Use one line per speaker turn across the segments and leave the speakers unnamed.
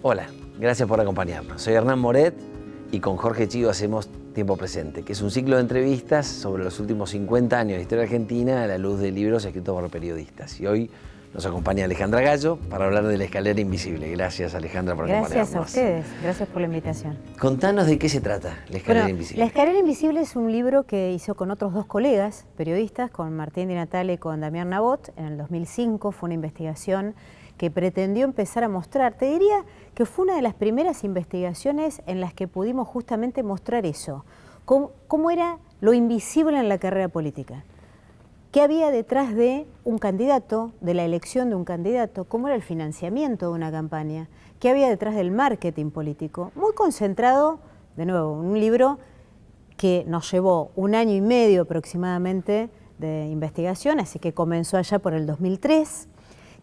Hola, gracias por acompañarnos. Soy Hernán Moret y con Jorge Chivo hacemos Tiempo Presente, que es un ciclo de entrevistas sobre los últimos 50 años de historia argentina a la luz de libros escritos por periodistas. Y hoy nos acompaña Alejandra Gallo para hablar de La Escalera Invisible. Gracias, Alejandra, por acompañarnos.
Gracias a ustedes, gracias por la invitación.
Contanos de qué se trata La Escalera Invisible.
La Escalera Invisible es un libro que hizo con otros dos colegas periodistas, con Martín Di Natale y con Damián Nabot, en el 2005. Fue una investigación que pretendió empezar a mostrar, te diría que fue una de las primeras investigaciones en las que pudimos justamente mostrar eso, cómo era lo invisible en la carrera política, qué había detrás de un candidato, de la elección de un candidato, cómo era el financiamiento de una campaña, qué había detrás del marketing político, muy concentrado, de nuevo, un libro que nos llevó 1 año y medio aproximadamente de investigación, así que comenzó allá por el 2003,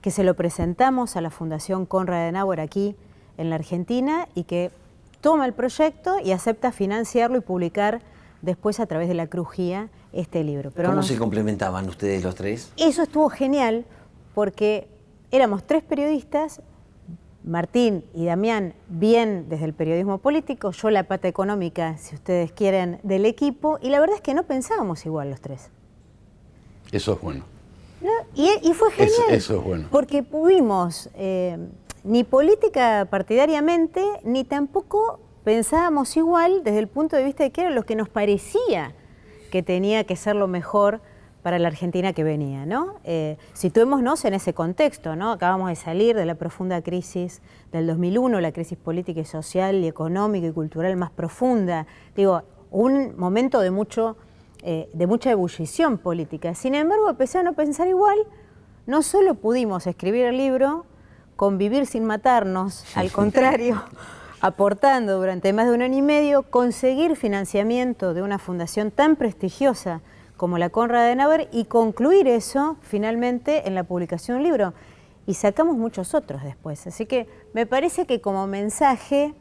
que se lo presentamos a la Fundación Konrad Adenauer aquí en la Argentina y que toma el proyecto y acepta financiarlo y publicar después a través de la Cruz Guía este libro. Pero
¿Cómo se complementaban ustedes los tres?
Eso estuvo genial porque éramos 3 periodistas, Martín y Damián bien desde el periodismo político, yo la pata económica, si ustedes quieren, del equipo, y la verdad es que no pensábamos igual los 3.
Eso es bueno.
¿No? Y fue genial,
eso es bueno.
porque pudimos, ni política partidariamente, ni tampoco pensábamos igual desde el punto de vista de qué era lo que nos parecía que tenía que ser lo mejor para la Argentina que venía, ¿no? Situémonos en ese contexto, ¿no? Acabamos de salir de la profunda crisis del 2001, la crisis política y social y económica y cultural más profunda, digo, un momento de mucha ebullición política. Sin embargo, a pesar de no pensar igual, no solo pudimos escribir el libro, convivir sin matarnos, al contrario, aportando durante más de 1 año y medio, conseguir financiamiento de una fundación tan prestigiosa como la Konrad Adenauer y concluir eso finalmente en la publicación de un libro. Y sacamos muchos otros después. Así que me parece que como mensaje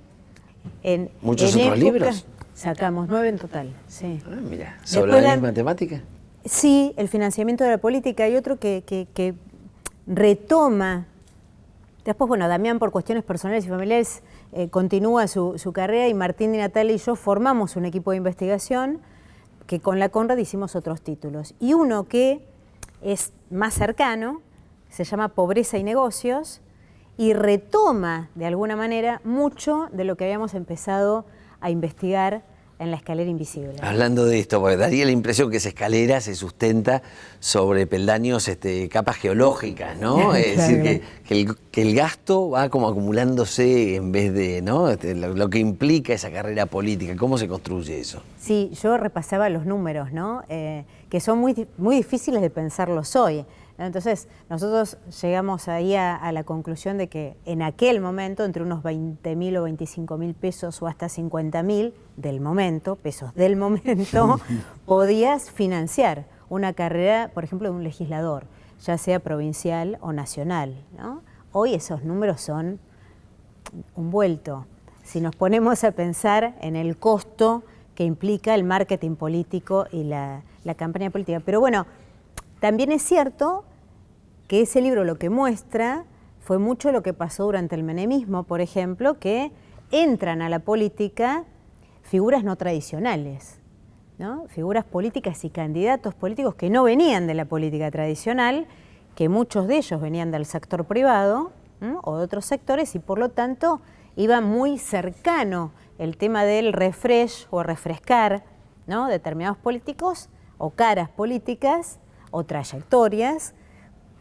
¿Muchos otros libros?
Sacamos 9 en total, sí.
Ah, mira, ¿sobre la misma temática?
Sí, el financiamiento de la política. Hay otro que retoma. Después, bueno, Damián por cuestiones personales y familiares continúa su carrera y Martín Di Natale y yo formamos un equipo de investigación que con la Konrad hicimos otros títulos. Y uno que es más cercano, se llama Pobreza y Negocios y retoma de alguna manera mucho de lo que habíamos empezado a investigar en La Escalera Invisible.
Hablando de esto, porque daría la impresión que esa escalera se sustenta sobre peldaños, capas geológicas, ¿no? Es decir, que el gasto va como acumulándose en vez de, ¿no? Lo que implica esa carrera política. ¿Cómo se construye eso?
Sí, yo repasaba los números, ¿no? Que son muy difíciles de pensarlos hoy. Entonces, nosotros llegamos ahí a la conclusión de que en aquel momento, entre unos 20.000 o 25.000 pesos o hasta 50.000 del momento, pesos del momento, podías financiar una carrera, por ejemplo, de un legislador, ya sea provincial o nacional, ¿no? Hoy esos números son un vuelto. Si nos ponemos a pensar en el costo que implica el marketing político y la campaña política. Pero bueno, también es cierto que ese libro lo que muestra fue mucho lo que pasó durante el menemismo, por ejemplo, que entran a la política figuras no tradicionales, ¿no? Figuras políticas y candidatos políticos que no venían de la política tradicional, que muchos de ellos venían del sector privado, ¿no? O de otros sectores, y por lo tanto iba muy cercano el tema del refresh o refrescar, ¿no? Determinados políticos o caras políticas o trayectorias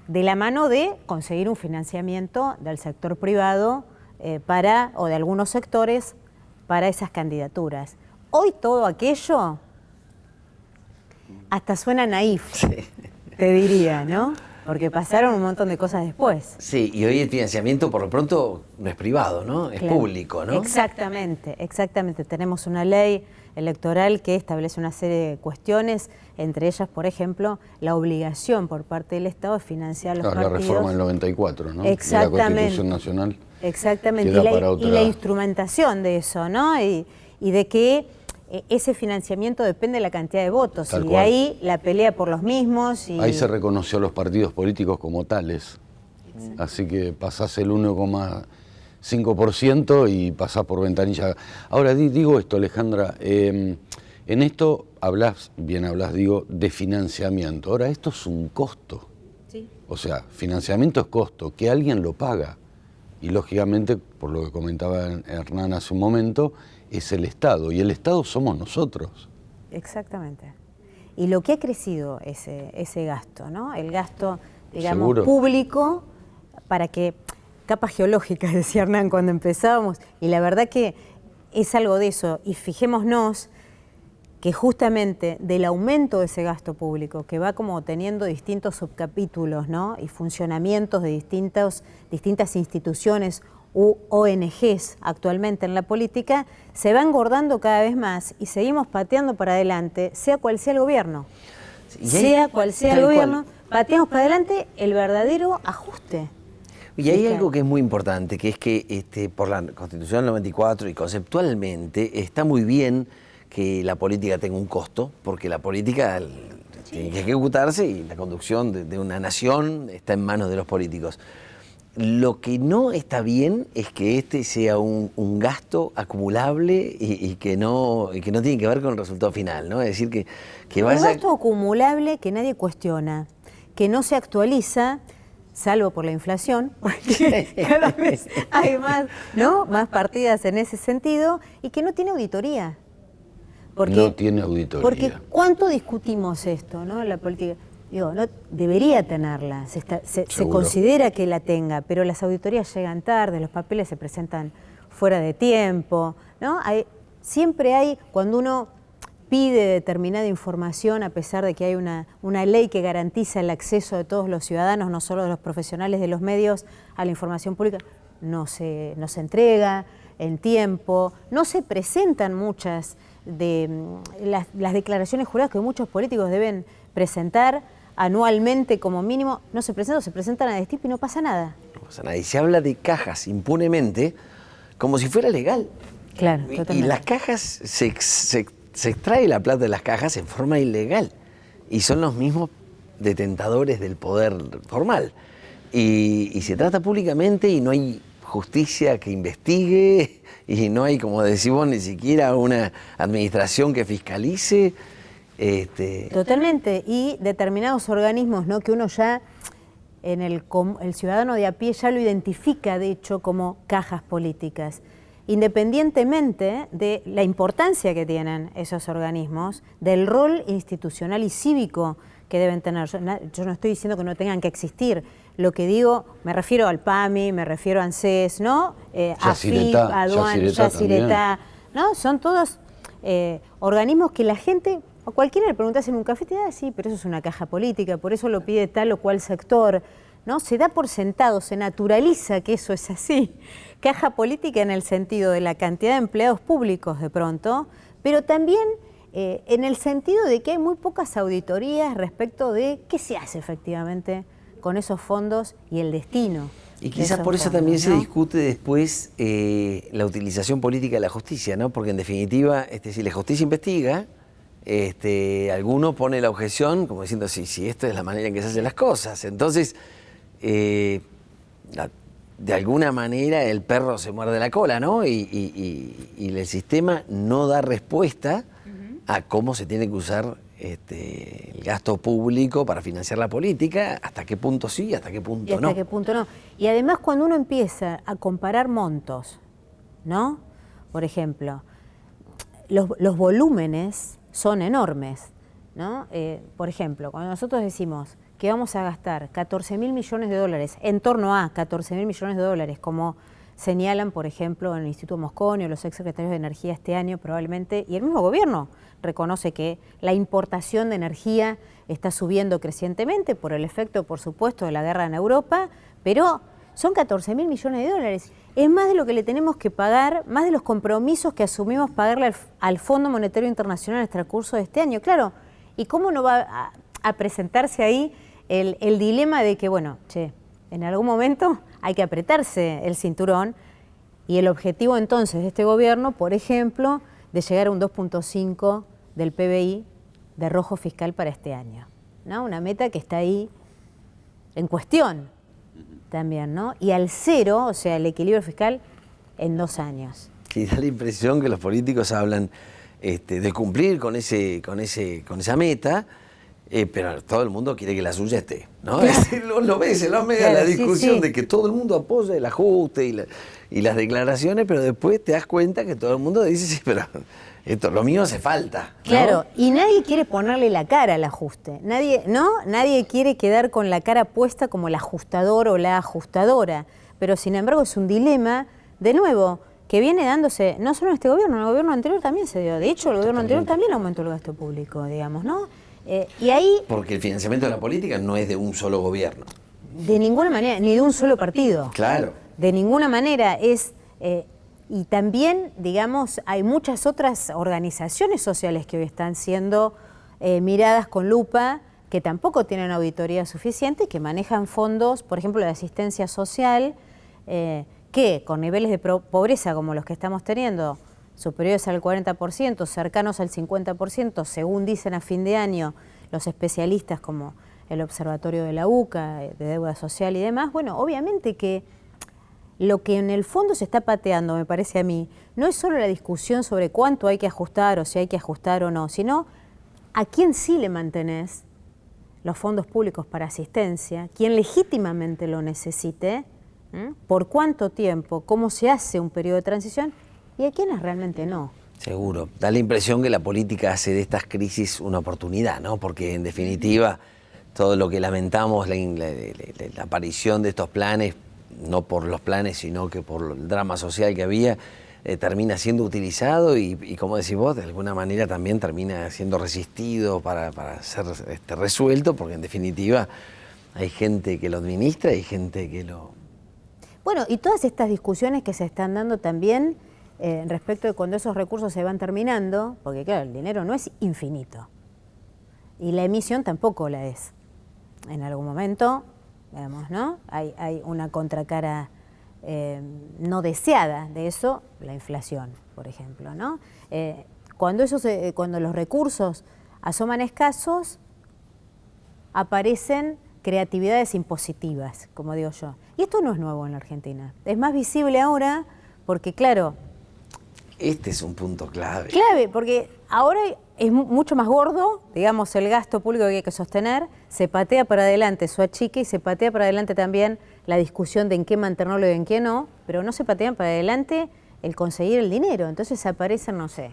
de la mano de conseguir un financiamiento del sector privado o de algunos sectores para esas candidaturas. Hoy todo aquello hasta suena naif, sí, te diría, ¿no? Porque pasaron un montón de cosas después.
Sí, y hoy el financiamiento por lo pronto no es privado, ¿no? Es público, ¿no?
Exactamente, exactamente. Tenemos una ley electoral que establece una serie de cuestiones, entre ellas, por ejemplo, la obligación por parte del Estado de financiar los partidos.
La reforma del 94, ¿no?
Exactamente.
De la Constitución Nacional.
Exactamente, y la instrumentación de eso, ¿no? Y de que ese financiamiento depende de la cantidad de votos.
Tal
y
cual.
de ahí la pelea por los mismos. Y...
Ahí se reconoció a los partidos políticos como tales. Así que pasás el 5% y pasás por ventanilla. Ahora digo esto, Alejandra, en esto hablas de financiamiento. Ahora, esto es un costo.
Sí.
O sea, financiamiento es costo, que alguien lo paga. Y lógicamente, por lo que comentaba Hernán hace un momento, es el Estado. Y el Estado somos nosotros.
Exactamente. Y lo que ha crecido ese gasto, ¿no? El gasto, digamos,
Seguro.
público, para que, capas geológicas, decía Hernán cuando empezábamos, y la verdad que es algo de eso. Y fijémonos que justamente del aumento de ese gasto público, que va como teniendo distintos subcapítulos, ¿no? Y funcionamientos de distintas instituciones u ONGs actualmente en la política, se va engordando cada vez más y seguimos pateando para adelante, sea cual sea el gobierno. Sea cual sea el gobierno, pateamos para adelante el verdadero ajuste.
Y hay algo que es muy importante, que es que por la Constitución del 94 y conceptualmente está muy bien que la política tenga un costo, porque la política tiene que ejecutarse y la conducción de una nación está en manos de los políticos. Lo que no está bien es que este sea un gasto acumulable y que no tiene que ver con el resultado final, ¿no? Es decir, que vaya...
Un gasto acumulable que nadie cuestiona, que no se actualiza, salvo por la inflación, porque cada vez hay más partidas en ese sentido, y que no tiene auditoría.
No tiene auditoría.
Porque ¿cuánto discutimos esto, no? La política. Digo, no debería tenerla, se considera que la tenga, pero las auditorías llegan tarde, los papeles se presentan fuera de tiempo, ¿no? Siempre hay, cuando uno pide determinada información, a pesar de que hay una ley que garantiza el acceso de todos los ciudadanos, no solo de los profesionales de los medios, a la información pública, no se entrega en tiempo, no se presentan muchas de las declaraciones juradas que muchos políticos deben presentar anualmente como mínimo, no se presentan, se presentan a destiempo y no pasa nada.
No pasa nada. Y se habla de cajas impunemente como si fuera legal.
Claro, totalmente.
Y las cajas, se extrae la plata de las cajas en forma ilegal. Y son los mismos detentadores del poder formal. Y se trata públicamente y no hay justicia que investigue y no hay, como decimos, ni siquiera una administración que fiscalice.
Totalmente, y determinados organismos, ¿no? Que uno ya, el ciudadano de a pie ya lo identifica, de hecho, como cajas políticas. Independientemente de la importancia que tienen esos organismos, del rol institucional y cívico que deben tener. Yo no estoy diciendo que no tengan que existir. Lo que digo, me refiero al PAMI, me refiero a ANSES, ¿no? AFIP, Aduan, Yacyretá, ¿no? Son todos organismos que la gente, a cualquiera le preguntas en un café, te da, sí, pero eso es una caja política, por eso lo pide tal o cual sector, ¿no? Se da por sentado, se naturaliza que eso es así. Caja política en el sentido de la cantidad de empleados públicos de pronto, pero también en el sentido de que hay muy pocas auditorías respecto de qué se hace efectivamente con esos fondos y el destino.
Y quizás por eso fondos, también, ¿no?, se discute después la utilización política de la justicia, ¿no? Porque en definitiva, si la justicia investiga, alguno pone la objeción como diciendo, sí, esto es la manera en que se hacen las cosas. Entonces, de alguna manera el perro se muerde la cola, ¿no? Y el sistema no da respuesta a cómo se tiene que usar el gasto público para financiar la política, hasta qué punto sí, hasta qué punto no.
Hasta qué punto no. Y además cuando uno empieza a comparar montos, ¿no? Por ejemplo, los volúmenes son enormes, ¿no? Por ejemplo, cuando nosotros decimos que vamos a gastar 14.000 millones de dólares, en torno a 14.000 millones de dólares, como señalan, por ejemplo, en el Instituto Mosconi o los exsecretarios de Energía este año probablemente, y el mismo gobierno reconoce que la importación de energía está subiendo crecientemente por el efecto, por supuesto, de la guerra en Europa, pero son 14.000 millones de dólares. Es más de lo que le tenemos que pagar, más de los compromisos que asumimos pagarle al Fondo Monetario Internacional en el transcurso de este año. Claro, ¿y cómo no va a presentarse ahí el dilema de que, bueno, en algún momento hay que apretarse el cinturón, y el objetivo entonces de este gobierno, por ejemplo, de llegar a un 2.5 del PBI de rojo fiscal para este año, ¿no? Una meta que está ahí en cuestión, también, ¿no? Y al 0, o sea, el equilibrio fiscal en 2 años.
Y da la impresión que los políticos hablan de cumplir con esa meta, pero todo el mundo quiere que la suya esté, ¿no? Claro. Lo ves en los medios, la discusión de que todo el mundo apoya el ajuste y las declaraciones, pero después te das cuenta que todo el mundo dice, sí, pero lo mío hace falta, ¿no?
Claro, y nadie quiere ponerle la cara al ajuste. Nadie quiere quedar con la cara puesta como el ajustador o la ajustadora. Pero sin embargo es un dilema, de nuevo, que viene dándose no solo en este gobierno, en el gobierno anterior también se dio. De hecho, el gobierno anterior también aumentó el gasto público, digamos, ¿no? Y ahí...
Porque el financiamiento de la política no es de un solo gobierno.
De ninguna manera, ni de un solo partido.
Claro.
De ninguna manera es... y también, digamos, hay muchas otras organizaciones sociales que hoy están siendo miradas con lupa, que tampoco tienen auditoría suficiente, que manejan fondos, por ejemplo, de asistencia social, que con niveles de pobreza como los que estamos teniendo, superiores al 40%, cercanos al 50%, según dicen a fin de año los especialistas como el Observatorio de la UCA, de Deuda Social y demás, bueno, obviamente que lo que en el fondo se está pateando, me parece a mí, no es solo la discusión sobre cuánto hay que ajustar o si hay que ajustar o no, sino a quién sí le mantenés los fondos públicos para asistencia, quién legítimamente lo necesite, por cuánto tiempo, cómo se hace un periodo de transición y a quiénes realmente no.
Seguro. Da la impresión que la política hace de estas crisis una oportunidad, ¿no? Porque en definitiva todo lo que lamentamos, la aparición de estos planes, no por los planes, sino que por el drama social que había, termina siendo utilizado y como decís vos, de alguna manera también termina siendo resistido para ser resuelto, porque en definitiva hay gente que lo administra y hay gente que lo...
Bueno, y todas estas discusiones que se están dando también respecto de cuando esos recursos se van terminando, porque claro, el dinero no es infinito y la emisión tampoco la es. En algún momento, digamos, ¿no? Hay una contracara no deseada de eso, la inflación, por ejemplo, ¿no? Cuando los recursos asoman escasos, aparecen creatividades impositivas, como digo yo. Y esto no es nuevo en la Argentina. Es más visible ahora porque, claro...
Este es un punto clave.
Clave, porque ahora es mucho más gordo, digamos, el gasto público que hay que sostener, se patea para adelante su achique y se patea para adelante también la discusión de en qué mantenerlo y en qué no, pero no se patean para adelante el conseguir el dinero. Entonces aparecen, no sé,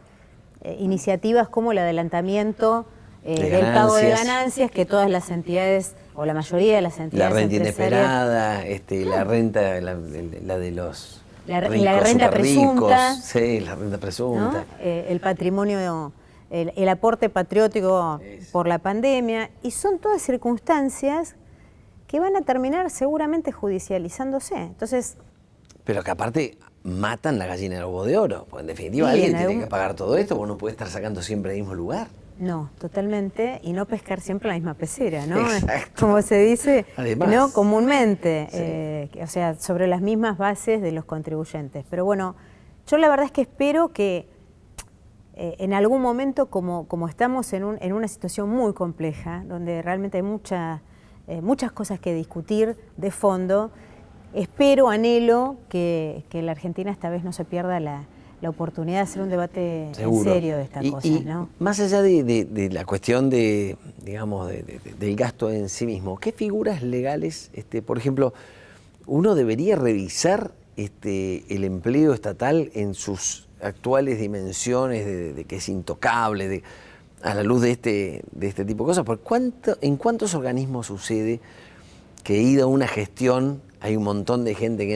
iniciativas como el adelantamiento del pago de ganancias, que todas las entidades, o la mayoría de las entidades
la renta inesperada, la renta, la de los...
La renta presunta.
Sí, la renta presunta.
¿No? El patrimonio, el aporte patriótico por la pandemia. Y son todas circunstancias que van a terminar seguramente judicializándose. Entonces...
Pero que aparte matan la gallina del huevo de oro. Porque en definitiva alguien tiene que pagar todo esto. Vos no podés estar sacando siempre del mismo lugar.
No, totalmente, y no pescar siempre en la misma pecera, ¿no?
Exacto.
Como se dice,
además,
¿no? Comúnmente, sí. O sea, sobre las mismas bases de los contribuyentes. Pero bueno, yo la verdad es que espero que en algún momento, como estamos en una situación muy compleja, donde realmente hay muchas cosas que discutir de fondo, espero, anhelo que la Argentina esta vez no se pierda la oportunidad de hacer un debate en serio de esta cosa, ¿no?
Más allá de la cuestión digamos, del gasto en sí mismo, ¿qué figuras legales, por ejemplo, uno debería revisar el empleo estatal en sus actuales dimensiones, de que es intocable, a la luz de este tipo de cosas? Porque ¿en cuántos organismos sucede que ida a una gestión hay un montón de gente que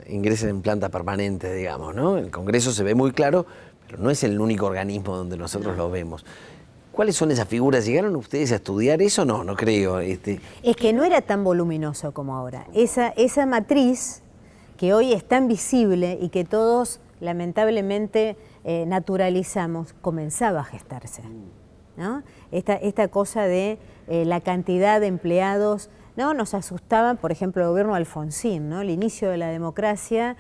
ingresa en planta permanente, digamos, ¿no? El Congreso se ve muy claro, pero no es el único organismo donde nosotros lo vemos. ¿Cuáles son esas figuras? ¿Llegaron ustedes a estudiar eso? No, no creo. Es
que no era tan voluminoso como ahora. Esa matriz que hoy es tan visible y que todos lamentablemente naturalizamos, comenzaba a gestarse, ¿no? Esta cosa de la cantidad de empleados, ¿no? Nos asustaban, por ejemplo, el gobierno de Alfonsín, ¿no? El inicio de la democracia,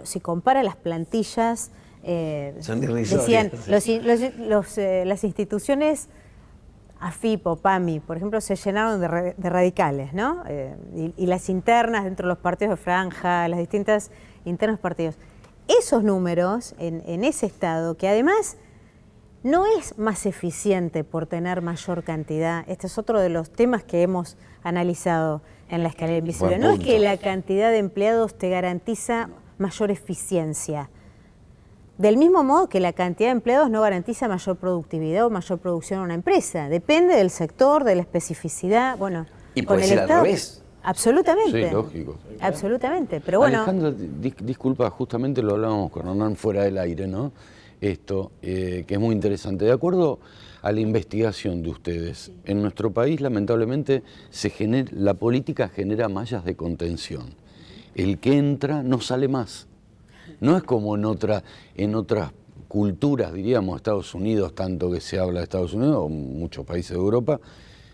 si compara las plantillas,
son irrisorias.
decían, las instituciones AFIP o PAMI, por ejemplo, se llenaron de radicales, ¿no? Y las internas dentro de los partidos de franja, las distintas internas partidos. Esos números en ese estado, que además no es más eficiente por tener mayor cantidad, este es otro de los temas que hemos analizado en la escalera invisible, no es que la cantidad de empleados te garantiza mayor eficiencia. Del mismo modo que la cantidad de empleados no garantiza mayor productividad o mayor producción en una empresa. Depende del sector, de la especificidad. Bueno,
y puede ser al revés.
Absolutamente.
Sí, lógico.
Absolutamente. Pero bueno.
Alejandra, disculpa, justamente lo hablábamos con Hernán fuera del aire, ¿no? Esto, que es muy interesante. De acuerdo a la investigación de ustedes, en nuestro país, lamentablemente, la política genera mallas de contención. El que entra no sale más. No es como en otras culturas, diríamos, Estados Unidos, tanto que se habla de Estados Unidos, o muchos países de Europa,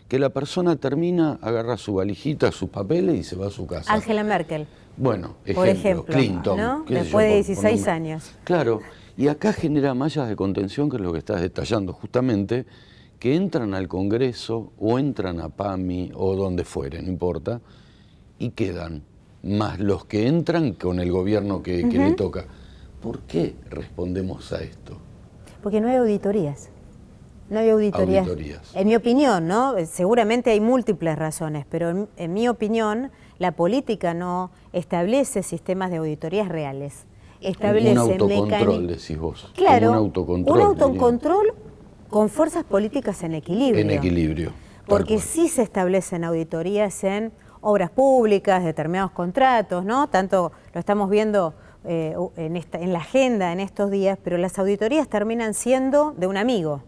que la persona termina, agarra su valijita, sus papeles y se va a su casa.
Angela Merkel.
Bueno,
por ejemplo,
Clinton.
¿no? Después de 16 años.
Claro, y acá genera mallas de contención, que es lo que estás detallando justamente, que entran al Congreso o entran a PAMI o donde fuere, no importa, y quedan. Más los que entran con el gobierno que le toca. ¿Por qué respondemos a esto?
Porque no hay auditorías. No hay auditorías. En mi opinión, ¿no? Seguramente hay múltiples razones, pero en mi opinión, la política no establece sistemas de auditorías reales. Establece
un autocontrol, decís vos.
Claro,
un autocontrol.
Un autocontrol con fuerzas políticas en equilibrio.
En equilibrio.
Porque sí se establecen auditorías en obras públicas, determinados contratos, ¿no? Tanto lo estamos viendo en la agenda en estos días, pero las auditorías terminan siendo de un amigo,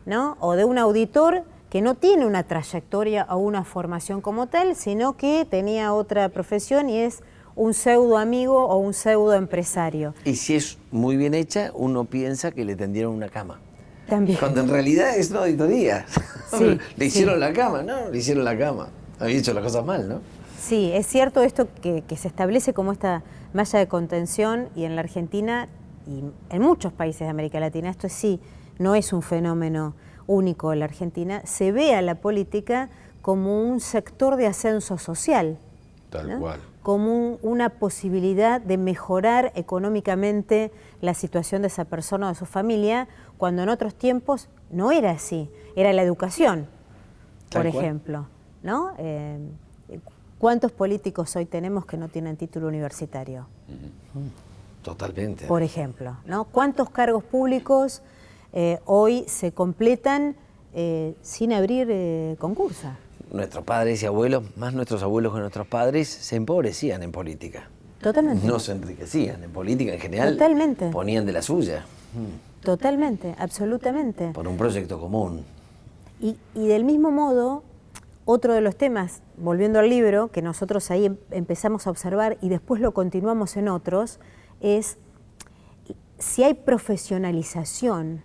¿no? O de un auditor que no tiene una trayectoria o una formación como tal, sino que tenía otra profesión y es un pseudo amigo o un pseudo empresario.
Y si es muy bien hecha, uno piensa que le tendieron una cama.
También.
Cuando en realidad es una auditoría.
Sí,
le hicieron la cama, ¿no? Le hicieron la cama. Había hecho las cosas mal, ¿no?
Sí, es cierto esto que se establece como esta malla de contención, y en la Argentina y en muchos países de América Latina, esto sí, no es un fenómeno único en la Argentina, se ve a la política como un sector de ascenso social.
Tal
¿no?
cual.
Como una posibilidad de mejorar económicamente la situación de esa persona o de su familia, cuando en otros tiempos no era así, era la educación, por ejemplo, ¿no? ¿Cuántos políticos hoy tenemos que no tienen título universitario?
Totalmente.
Por ejemplo, ¿no? ¿Cuántos cargos públicos hoy se completan sin abrir concurso?
Nuestros padres y abuelos, más nuestros abuelos que nuestros padres, se empobrecían en política.
Totalmente.
No se enriquecían en política en general.
Totalmente.
Ponían de la suya.
Totalmente, absolutamente.
Por un proyecto común.
Y del mismo modo, otro de los temas, volviendo al libro, que nosotros ahí empezamos a observar y después lo continuamos en otros, es si hay profesionalización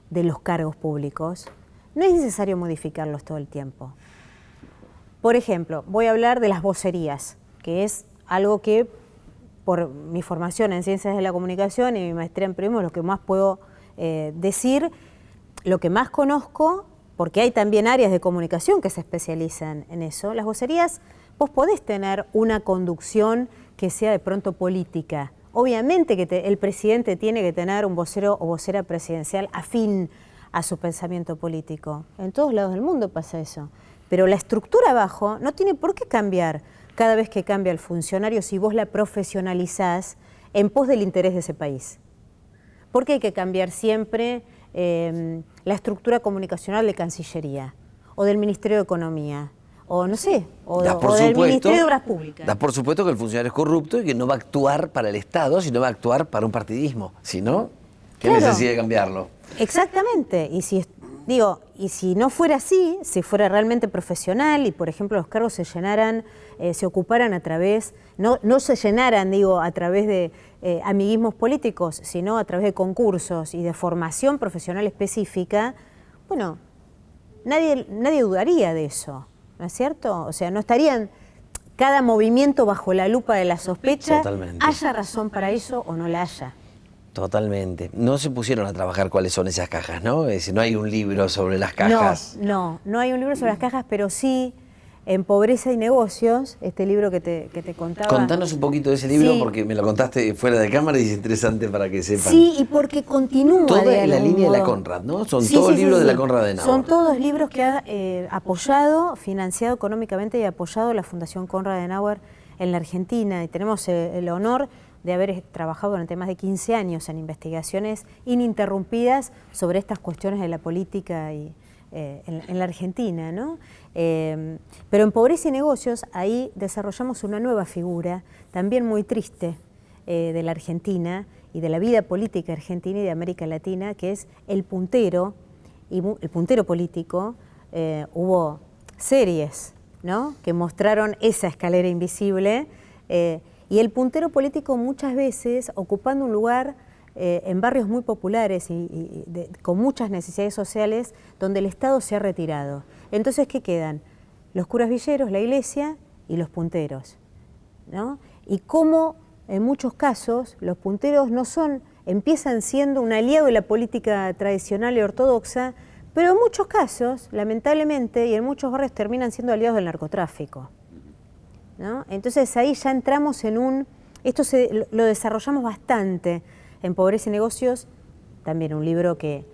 de los cargos públicos, no es necesario modificarlos todo el tiempo. Por ejemplo, voy a hablar de las vocerías, que es algo que, por mi formación en Ciencias de la Comunicación y mi maestría en Periodismo, lo que más puedo decir, lo que más conozco, porque hay también áreas de comunicación que se especializan en eso. Las vocerías, vos podés tener una conducción que sea de pronto política. Obviamente que el presidente tiene que tener un vocero o vocera presidencial afín a su pensamiento político. En todos lados del mundo pasa eso. Pero la estructura abajo no tiene por qué cambiar cada vez que cambia el funcionario si vos la profesionalizás en pos del interés de ese país. ¿Por qué hay que cambiar siempre la estructura comunicacional de Cancillería o del Ministerio de Economía? O no sé, o del Ministerio de Obras Públicas.
Da por supuesto que el funcionario es corrupto y que no va a actuar para el Estado, sino va a actuar para un partidismo. Si no, ¿qué necesidad de cambiarlo?
Exactamente. Y si no fuera así, si fuera realmente profesional y, por ejemplo, los cargos se llenaran, se ocuparan a través, no se llenaran, a través de amiguismos políticos, sino a través de concursos y de formación profesional específica, bueno, nadie dudaría de eso, ¿no es cierto? O sea, no estarían cada movimiento bajo la lupa de la sospecha,
Totalmente.
haya razón para eso o no la haya.
Totalmente. No se pusieron a trabajar cuáles son esas cajas, ¿no? Es decir, no hay un libro sobre las cajas.
No hay un libro sobre las cajas, pero sí en Pobreza y Negocios, este libro que te contaba.
Contanos un poquito de ese libro,
Sí.
porque me lo contaste fuera de cámara y es interesante para que sepan.
Sí, y porque continúa
Toda
de
en la
algún
línea de la
modo.
Conrad, ¿no? Son
Sí,
todos
sí,
libros
sí,
de
sí.
la Conrad de Adenauer.
Son todos libros que ha apoyado, financiado económicamente y apoyado la Fundación Konrad Adenauer en la Argentina. Y tenemos el honor de haber trabajado durante más de 15 años en investigaciones ininterrumpidas sobre estas cuestiones de la política y, en la Argentina, ¿no? Pero en Pobreza y Negocios, ahí desarrollamos una nueva figura, también muy triste, de la Argentina y de la vida política argentina y de América Latina, que es el puntero, y el puntero político. Hubo series, ¿no?, que mostraron esa escalera invisible, y el puntero político muchas veces ocupando un lugar en barrios muy populares y con muchas necesidades sociales donde el Estado se ha retirado. Entonces, ¿qué quedan? Los curas villeros, la iglesia y los punteros, ¿no? Y cómo en muchos casos los punteros empiezan siendo un aliado de la política tradicional y ortodoxa, pero en muchos casos, lamentablemente, y en muchos barrios terminan siendo aliados del narcotráfico, ¿no? Entonces ahí ya entramos en esto lo desarrollamos bastante en Pobreza y Negocios, también un libro que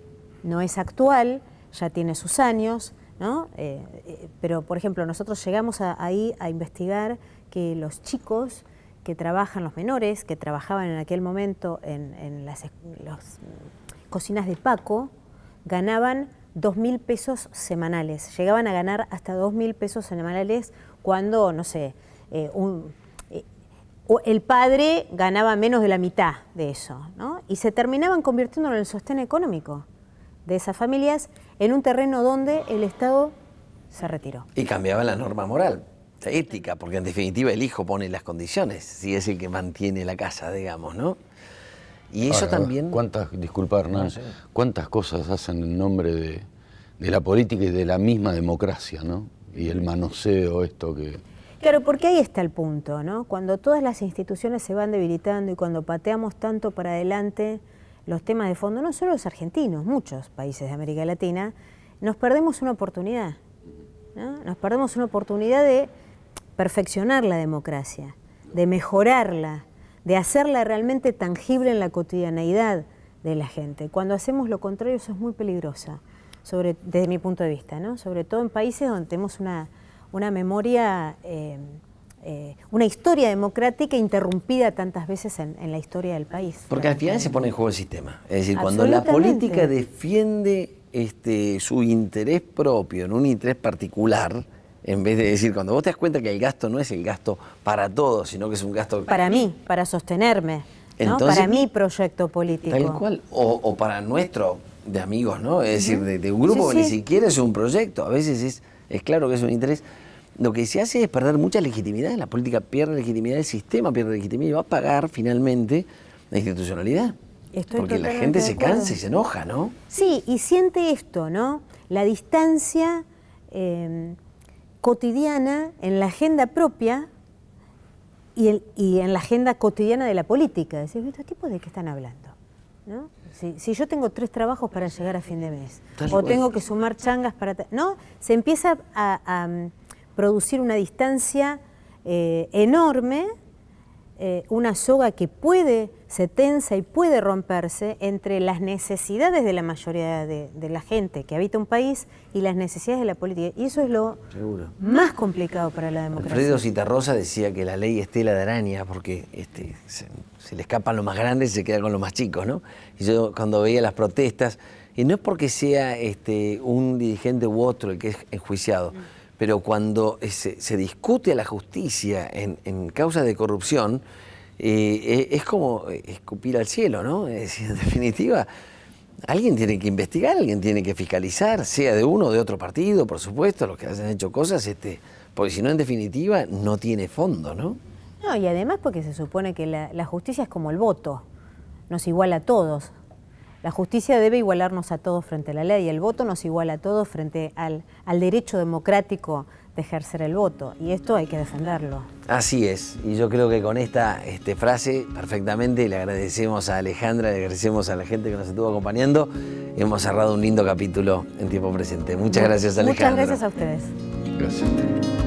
no es actual, ya tiene sus años, ¿no? Pero, por ejemplo, nosotros llegamos ahí a investigar que los chicos que trabajan, los menores, que trabajaban en aquel momento en las cocinas de Paco, ganaban 2.000 pesos semanales. Llegaban a ganar hasta 2.000 pesos semanales cuando, no sé, el padre ganaba menos de la mitad de eso, ¿no? Y se terminaban convirtiendo en el sostén económico de esas familias en un terreno donde el Estado se retiró.
Y cambiaba la norma moral, la ética, porque en definitiva el hijo pone las condiciones, si es el que mantiene la casa, digamos, ¿no? Y eso
Ahora,
también...
Disculpa, Hernán,
No sé.
cuántas cosas hacen en nombre de la política y de la misma democracia, ¿no? Y el manoseo, esto que...
Claro, porque ahí está el punto, ¿no? Cuando todas las instituciones se van debilitando y cuando pateamos tanto para adelante los temas de fondo, no solo los argentinos, muchos países de América Latina, nos perdemos una oportunidad, ¿no? Nos perdemos una oportunidad de perfeccionar la democracia, de mejorarla, de hacerla realmente tangible en la cotidianeidad de la gente. Cuando hacemos lo contrario, eso es muy peligroso, desde mi punto de vista, ¿no? Sobre todo en países donde tenemos una memoria, una historia democrática interrumpida tantas veces en la historia del país.
Porque al final se pone en juego el sistema. Es decir, cuando la política defiende su interés propio en un interés particular, en vez de decir, cuando vos te das cuenta que el gasto no es el gasto para todos, sino que es un gasto...
Para mí, para sostenerme, ¿no?
Entonces,
para mi proyecto político.
Tal cual, o para nuestro, de amigos, ¿no? Es decir, de un grupo que ni siquiera es un proyecto, a veces es claro que es un interés. Lo que se hace es perder mucha legitimidad, la política pierde legitimidad, el sistema pierde legitimidad y va a pagar finalmente la institucionalidad. Porque la gente se cansa y se enoja, ¿no?
Sí, y siente esto, ¿no? La distancia cotidiana en la agenda propia y en la agenda cotidiana de la política. Decir, ¿estos tipos de qué están hablando? ¿No? Si yo tengo 3 trabajos para llegar a fin de mes, o tengo que sumar changas para... ¿no? Se empieza a producir una distancia enorme, una soga que se tensa y puede romperse entre las necesidades de la mayoría de la gente que habita un país y las necesidades de la política. Y eso es lo más complicado para la democracia.
Alfredo Zitarrosa decía que la ley es tela de araña porque se le escapan los más grandes y se queda con los más chicos, ¿no? Y yo cuando veía las protestas, y no es porque sea un dirigente u otro el que es enjuiciado, pero cuando se discute a la justicia en causas de corrupción, es como escupir al cielo, ¿no? Es decir, en definitiva, alguien tiene que investigar, alguien tiene que fiscalizar, sea de uno o de otro partido, por supuesto, los que hayan hecho cosas, porque si no, en definitiva, no tiene fondo, ¿no?
No, y además porque se supone que la justicia es como el voto, nos iguala a todos. La justicia debe igualarnos a todos frente a la ley, el voto nos iguala a todos frente al derecho democrático de ejercer el voto. Y esto hay que defenderlo.
Así es, y yo creo que con esta frase perfectamente le agradecemos a Alejandra, le agradecemos a la gente que nos estuvo acompañando. Hemos cerrado un lindo capítulo en Tiempo Presente. Muchas gracias, Alejandra.
Muchas gracias a ustedes.
Gracias.